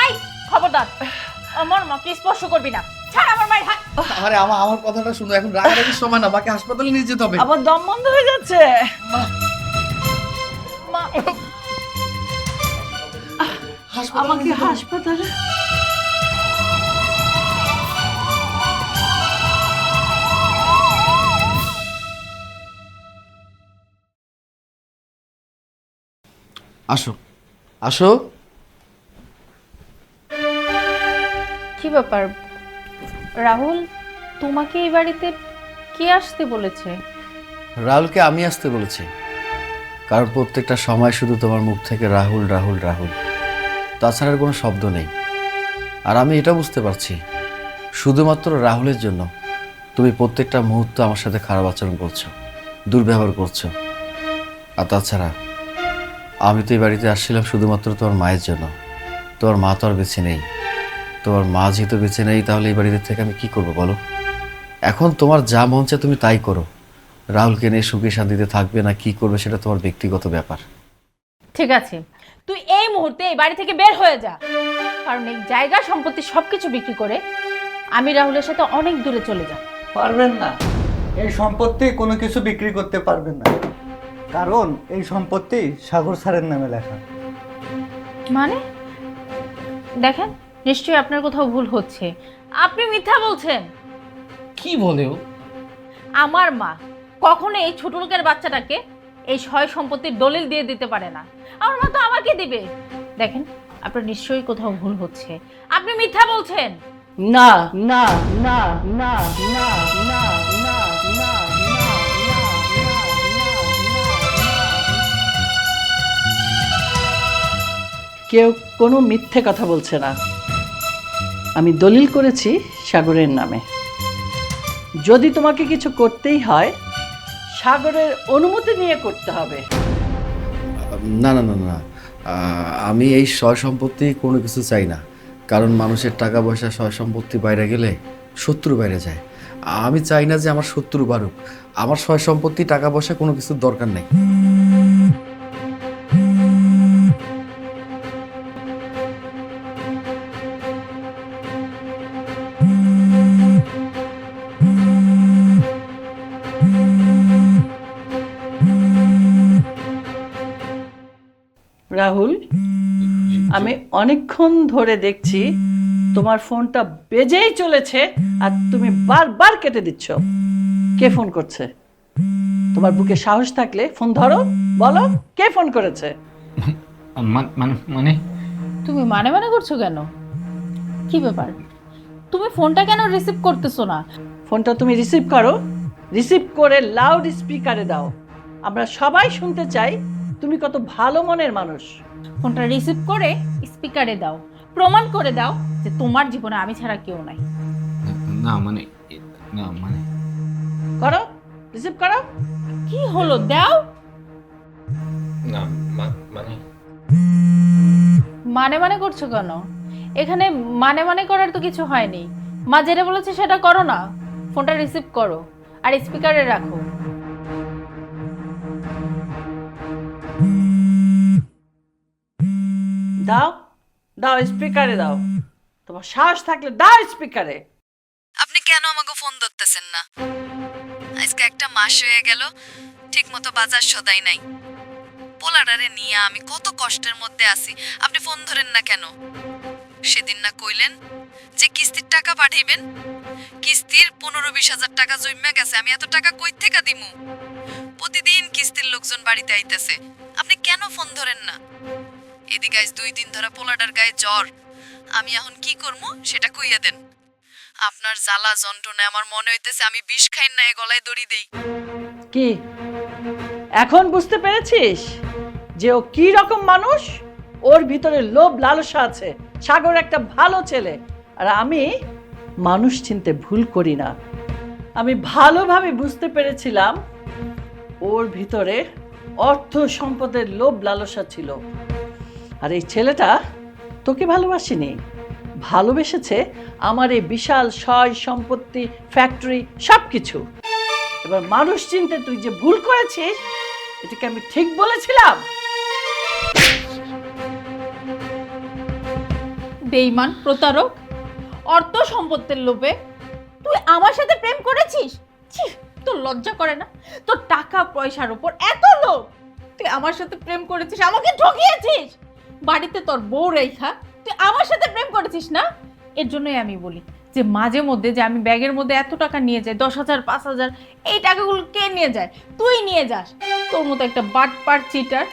এই খবরদার, আমার মাকে স্পর্শ করবি না। ছাড় আমার মায়ের হাত। আরে আমার কথাটা শুনো, এখন রাগারাগির সময় না, বাকি হাসপাতালে নিয়ে যেতে হবে। আবার দম বন্ধ হয়ে যাচ্ছে। মা, আমাকে হাসপাতালে। আসো আসো। কি ব্যাপার রাহুল, তোমাকে এই বাড়িতে কে আসতে বলেছে? রাহুলকে আমি আসতে বলেছি, কারণ প্রত্যেকটা সময় শুধু তোমার মুখ থেকে রাহুল রাহুল রাহুল, তাছাড়া আর কোনো শব্দ নেই। আর আমি এটা বুঝতে পারছি, শুধুমাত্র রাহুলের জন্য তুমি প্রত্যেকটা মুহূর্ত আমার সাথে খারাপ আচরণ করছো, দুর্ব্যবহার করছো। আর তাছাড়া আমি তো এই বাড়িতে আসছিলাম শুধুমাত্র তোমার মায়ের জন্য। তোমার মা তো আর বেঁচে নেই। তোমার মা যেহেতু বেঁচে নেই, তাহলে এই বাড়িতে থেকে আমি কি করবো বলো? এখন তোমার যা মন চায় তুমি তাই করো। রাহুলকে নিয়ে সুখে শান্তিতে থাকবে না কি করবে সেটা তোমার ব্যক্তিগত ব্যাপার। ঠিক আছে, তুই এই মুহূর্তে এই বাড়ি থেকে বের হয়ে যা, কারণ এই জায়গা সম্পত্তি সবকিছু বিক্রি করে আমি রাহুলের সাথে অনেক দূরে চলে যাব। পারবেন না, এই সম্পত্তি কোনো কিছু বিক্রি করতে পারবেন না, কারণ এই সম্পত্তি সাগর স্যারের নামে লেখা। মানে দেখেন, নিশ্চয়ই আপনার কোথাও ভুল হচ্ছে। আপনি মিথ্যা বলছেন। কি বলেও? আমার মা কখনো এই ছোট লোকের বাচ্চাটাকে এই সয় সম্পত্তির দলিল দিয়ে দিতে পারে না। আমার মা তো আমাকে দিবে। দেখেন, আপনার নিশ্চয়ই কোথাও ভুল হচ্ছে। আপনি মিথ্যা বলছেন। না না না না না না না না কেউ কোনো মিথ্যে কথা বলছে না। আমি দলিল করেছি সাগরের নামে। যদি তোমাকে কিছু করতেই হয় সাগরের অনুমতি নিয়ে করতে হবে। না না না না, আমি এই সয় সম্পত্তি কোনো কিছু চাই না। কারণ মানুষের টাকা পয়সা সয় সম্পত্তি বাইরে গেলে শত্রু বাইরে যায়। আমি চাই না যে আমার শত্রু বাড়ুক। আমার সয় সম্পত্তি টাকা পয়সা কোনো কিছুর দরকার নেই। রাহুল, আমি অনেকক্ষণ ধরে দেখছি তোমার ফোনটা বেজেই চলেছে আর তুমি বারবার কেটে দিচ্ছ। কে ফোন করছে? তোমার বুকে সাহস থাকলে ফোন ধরো, বলো কে ফোন করেছে। মানে তুমি মানে মানে করছো কেন? কি ব্যাপার? তুমি ফোনটা কেন রিসিভ করতেছো না? ফোনটা তুমি রিসিভ করো, রিসিভ করে লাউড স্পিকারে দাও। আমরা সবাই শুনতে চাই তুমি কত ভালো মনের মানুষ। ফোনটা রিসিভ করে স্পিকারে দাও, প্রমাণ করে দাও যে তোমার জীবনে আমি ছাড়া কেউ নাই। না মানে না মানে করো, রিসিভ করো। কি হলো, দাও। না মানে মানে মানে করছো কেন? এখানে মানে মানে করার তো কিছু হয়নি। মা যেটা বলেছে সেটা করো না। ফোনটা রিসিভ করো আর স্পিকারে রাখো। দাও দাও, স্পিকারে দাও। তোমার সাহস থাকলে দাও স্পিকারে। আপনি কেন আমাকে ফোন ধরতেছেন না? আজকে একটা মাস হয়ে গেল ঠিক মতো বাজার সদাই নাই। পোলাডারে নিয়ে আমি কত কষ্টের মধ্যে আছি, আপনি ফোন ধরেন না কেন? সেদিন না কইলেন যে কিস্তির টাকা পাঠাইবেন? কিস্তির 15-20 হাজার টাকা জমা গেছে, আমি এত টাকা কই থেকে দিমু? প্রতিদিন কিস্তির লোকজন বাড়িতে আইতেছে, আপনি কেন ফোন ধরেন না? এদিকে আজ 2 দিন ধরে পোলাডার গায়ে জ্বর, আমি এখন কি করবো সেটা কইয়া দেন। আপনার জ্বালা যন্ত্রণায় আমার মনে হইতেছে আমি বিষ খাই না, গলায় দড়ি দেই। কি এখন বুঝতে পেরেছিস যে ও কি রকম মানুষ? ওর ভিতরে লোভ লালসা আছে। সাগর একটা ভালো ছেলে, আর আমি মানুষ চিনতে ভুল করি না। আমি ভালোভাবে বুঝতে পেরেছিলাম ওর ভিতরে অর্থ সম্পদের লোভ লালসা ছিল। আর এই ছেলেটা তোকে ভালোবাসেনি, ভালোবেসেছে আমার এই বিশাল সয় সম্পত্তি, ফ্যাক্টরি, সব কিছু। এবার মানুষ চিনতে তুই যে ভুল করেছিস, এটাকে আমি ঠিক বলেছিলাম? বেঈমান, প্রতারক, অর্থ সম্পত্তির লোভে তুই আমার সাথে প্রেম করেছিস? ছি, তোর লজ্জা করে না? তোর টাকা পয়সার উপর এত লোভ, তুই আমার সাথে প্রেম করেছিস, আমাকে ঠকিয়েছিস। বাড়িতে তোর বউ রেখা তুই আমার সাথে প্রেম করেছিস না? এর জন্যই আমি বলি যে মাঝে মধ্যে যে আমি ব্যাগের মধ্যে এত টাকা নিয়ে যাই, 10,000, 5,000, এই টাকাগুলো কে নিয়ে যায়? তুই নিয়ে যাস। তোর মতো একটা বাটপার চিটার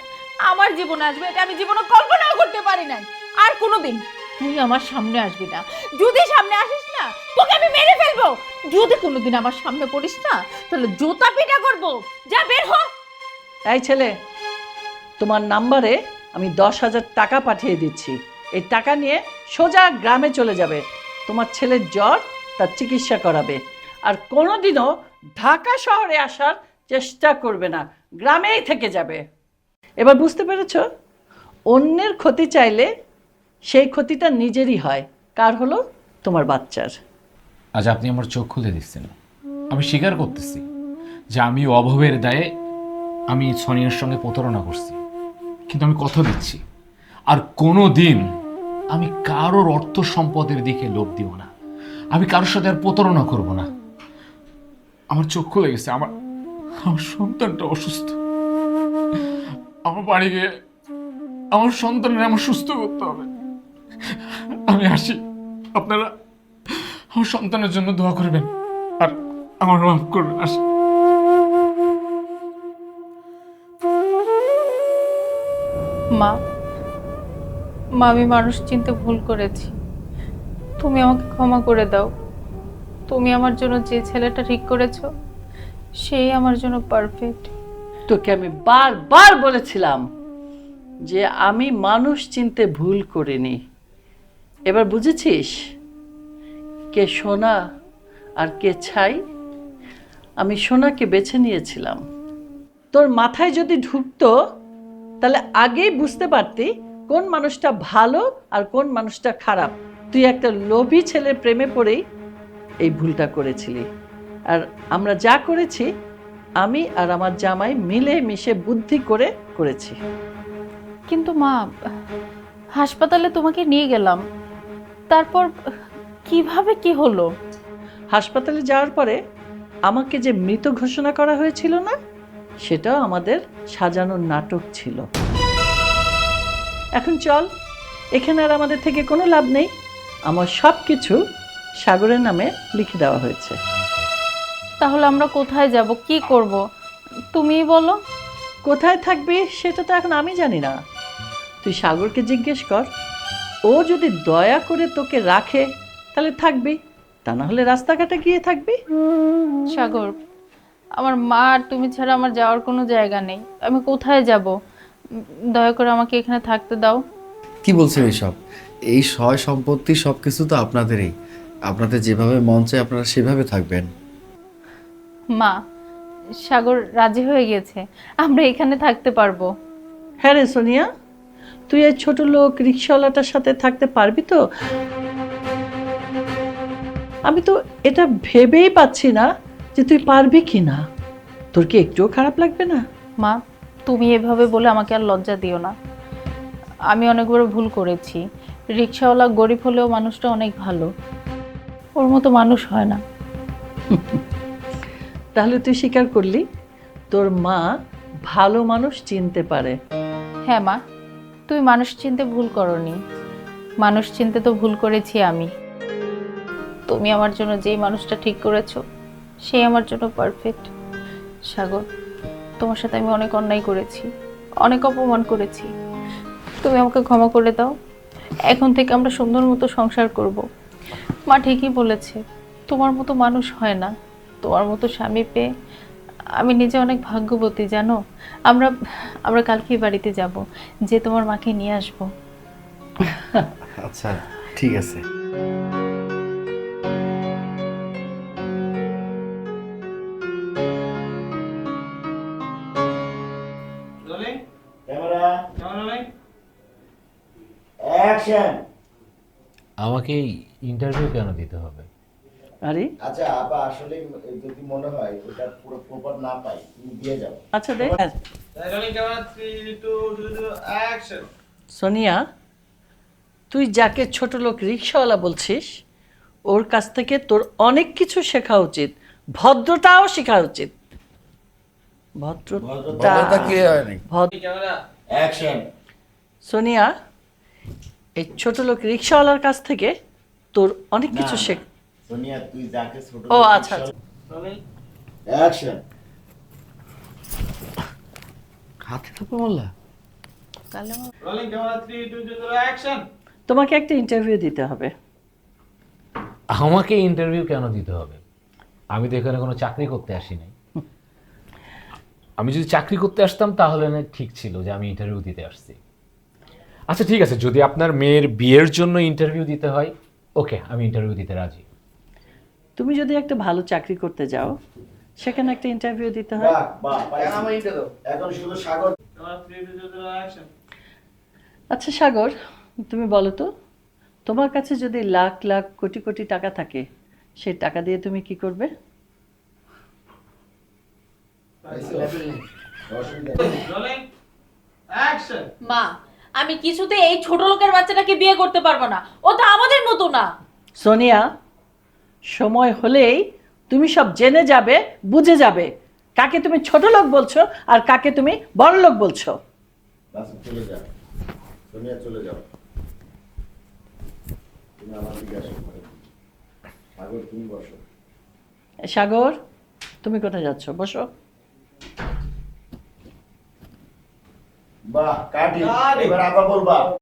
আমার জীবনে আসবে এটা আমি জীবনে কল্পনাও করতে পারি নাই। আর কোনোদিন তুই আমার সামনে আসবি না। যদি সামনে আসিস না, তোকে আমি মেরে ফেলবো। যদি কোনোদিন আমার সামনে পড়িস না, তাহলে জুতা পিটা করবো। যা, বের হ। এই ছেলে, তোমার নাম্বারে আমি 10,000 টাকা পাঠিয়ে দিচ্ছি। এই টাকা নিয়ে সোজা গ্রামে চলে যাবে। তোমার ছেলের জ্বর, তার চিকিৎসা করাবে। আর কোনোদিনও ঢাকা শহরে আসার চেষ্টা করবে না, গ্রামেই থেকে যাবে। এবার বুঝতে পেরেছ? অন্যের ক্ষতি চাইলে সেই ক্ষতিটা নিজেরই হয়। কার হলো? তোমার বাচ্চার। আজ আপনি আমার চোখ খুলে দিচ্ছেন। আমি স্বীকার করতেছি যে আমি অভাবের দায়ে আমি সোনিয়ার সঙ্গে প্রতারণা করছি, কিন্তু আমি কথা দিচ্ছি আর কোনো দিন আমি কারোর অর্থ সম্পদের দিকে লোভ দিব না। আমি কারোর সাথে আর প্রতারণা করব না। আমার চোখ খুলে গেছে। আমার সন্তানটা অসুস্থ, আমার বাড়ি গিয়ে আমার সন্তানের আমার সুস্থ করতে হবে। আমি আসি, আপনারা আমার সন্তানের জন্য দোয়া করবেন আর আমার মাফ করবেন। আসি। মা মা আমি মানুষ চিনতে ভুল করেছি, তুমি আমাকে ক্ষমা করে দাও। তুমি আমার জন্য যে ছেলেটা ঠিক করেছো সেই আমার জন্য পারফেক্ট। তোকে আমি বারবার বলেছিলাম যে আমি মানুষ চিনতে ভুল করিনি। এবার বুঝেছিস কে সোনা আর কে ছাই? আমি সোনাকে বেছে নিয়েছিলাম। তোর মাথায় যদি ঢুকতো তাহলে আগেই বুঝতে পারতি কোন মানুষটা ভালো আর কোন মানুষটা খারাপ। তুই একটা লোভী ছেলের প্রেমে পড়েই এই ভুলটা করেছিলি। আর আমরা যা করেছি আমি আর আমার জামাই মিলে মিশে বুদ্ধি করে করেছি। কিন্তু মা, হাসপাতালে তোমাকে নিয়ে গেলাম, তারপর কিভাবে কি হলো? হাসপাতালে যাওয়ার পরে আমাকে যে মৃত ঘোষণা করা হয়েছিল না, সেটাও আমাদের সাজানোর নাটক ছিল। এখন চল, এখানে আর আমাদের থেকে কোনো লাভ নেই। আমার সব কিছু সাগরের নামে লিখে দেওয়া হয়েছে। তাহলে আমরা কোথায় যাব, কি করব তুমিই বলো। কোথায় থাকবি সেটা তো এখন আমি জানি না, তুই সাগরকে জিজ্ঞেস কর। ও যদি দয়া করে তোকে রাখে তাহলে থাকবি, তা না হলে রাস্তাঘাটে গিয়ে থাকবি। সাগর, আমার মা আর তুমি ছাড়া আমার যাওয়ার কোনো জায়গা নেই, আমি কোথায় যাব? দয়া করে আমাকে এখানে থাকতে দাও। কি বলছেন এইসব? এই সয় সম্পত্তি সব কিছু তো আপনাদেরই। আপনাদের যেভাবে মন চায় আপনারা সেভাবে থাকবেন। মা, সাগর রাজি হয়ে গেছে, আমরা এখানে থাকতে পারবো। হ্যাঁ রে সোনিয়া, তুই এই ছোট লোক রিক্সাওয়ালাটার সাথে থাকতে পারবি তো? আমি তো এটা ভেবেই পাচ্ছি না যে তুই পারবি কি না। তোর কি একটুও খারাপ লাগবে না? মা, তুমি এভাবে বলে আমাকে আর লজ্জা দিও না। আমি অনেক বড় ভুল করেছি। রিক্সাওয়ালা গরিব হলেও মানুষটা অনেক ভালো, ওর মতো মানুষ হয় না। তাহলে তুই স্বীকার করলি তোর মা ভালো মানুষ চিনতে পারে। হ্যাঁ মা, তুমি মানুষ চিনতে ভুল করনি, মানুষ চিনতে তো ভুল করেছি আমি। তুমি আমার জন্য যেই মানুষটা ঠিক করেছো সেই আমার জন্য পারফেক্ট। সাগর, তোমার সাথে আমি অনেক অন্যায় করেছি, অনেক অপমান করেছি, তুমি আমাকে ক্ষমা করে দাও। এখন থেকে আমরা সুন্দর মতো সংসার করব। মা ঠিকই বলেছে, তোমার মতো মানুষ হয় না। তোমার মতো স্বামী পেয়ে আমি নিজে অনেক ভাগ্যবতী জানো। আমরা আমরা কালকেই বাড়িতে যাব, যে তোমার মাকে নিয়ে আসবো। আচ্ছা ঠিক আছে। আমাকে ইন্টারভিউ কেন দিতে হবে? আরে আচ্ছা আপা, আসলে যদি মনে হয় ওটা পুরো প্রপার না পাই তুমি দিয়ে যাও। আচ্ছা দেখ সোনিয়া, তুই যাকে ছোট লোক রিক্সাওয়ালা বলছিস ওর কাছ থেকে তোর অনেক কিছু শেখা উচিত, ভদ্রতাও শেখা উচিত। ভদ্রতা কি হয় নাকি? অ্যাকশন। সোনিয়া, এই ছোট লোক রিক্সাওয়ালার কাছ থেকে তোর অনেক কিছু শেখ। সোনিয়া, তুই যাকে ছোট ও আচ্ছা আচ্ছা। অ্যাকশন। হাতে থাপ্পড় মারলা? তোমাকে একটা ইন্টারভিউ দিতে হবে। আমাকে ইন্টারভিউ কেন দিতে হবে? আমি তো এখানে কোনো চাকরি করতে আসি নাই। আমি যদি চাকরি করতে আসতাম তাহলে না ঠিক ছিল যে আমি ইন্টারভিউ দিতে আসছি। আচ্ছা ঠিক আছে, যদি আপনার মেয়ের বিয়ের জন্য ইন্টারভিউ দিতে হয়, ওকে, আমি ইন্টারভিউ দিতে রাজি। তুমি যদি একটা ভালো চাকরি করতে যাও সেখানে একটা ইন্টারভিউ দিতে হয়। বাহ পাইছি। এখন শুধু সাগর। আচ্ছা সাগর, তুমি বলো তো, তোমার কাছে যদি লাখ লাখ কোটি কোটি টাকা থাকে সেই টাকা দিয়ে তুমি কি করবে? মা, আমি কিছুতে এই ছোট লোকের বাচ্চাটাকে বিয়ে করতে পারবো না, ও তো আমাদের মতো না। সোনিয়া, সময় হলেই তুমি সব জেনে যাবে, বুঝে যাবে কাকে তুমি ছোট লোক বলছো আর কাকে তুমি বড় লোক বলছো। নাসিব চলে যা, সোনিয়া চলে যাও, তুমি আমার দিকে আসো ঘরে। সাগর তুমি বসো। সাগর, তুমি কোথায় যাচ্ছ? বসো। বাহ, কাটি, এবার আবার বলবা।